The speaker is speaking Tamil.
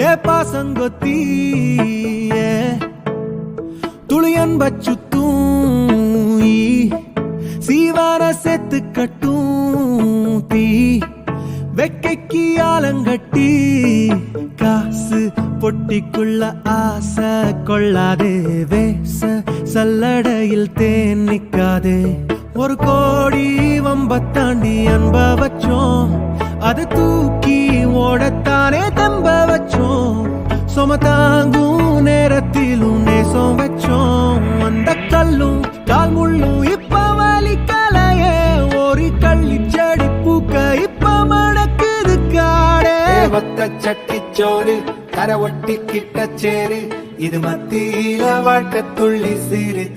ஏ பாசங்கொத்தி துளியன் பச்சுத்தூ சீவான செத்து கட்டும் தீ வெக்கைக்கு ஆலங்கட்டி காசு பொட்டிக்குள்ள ஆசை கொள்ளாதே வேச சல்லடையில் தேன் நிக்காதே ஒரு கோடி வம்பத்தாண்டி அன்ப வச்சோம் அது தூக்கி ஓடத்தானே தம்ப வச்சோம் சுமதாங்கும் நேரத்திலும் நேசம் வச்சோம் அந்த கல்லும் கால் முள்ளும் இப்ப வலிக்கலையே ஒரு கள்ளி செடி பூக்க இப்ப மணக்குது காடே ஒத்த சட்டிச்சோறு கரை ஒட்டி கிட்ட சேரு இது மத்தியில வாழ்க்கை துள்ளி சிரிச்சு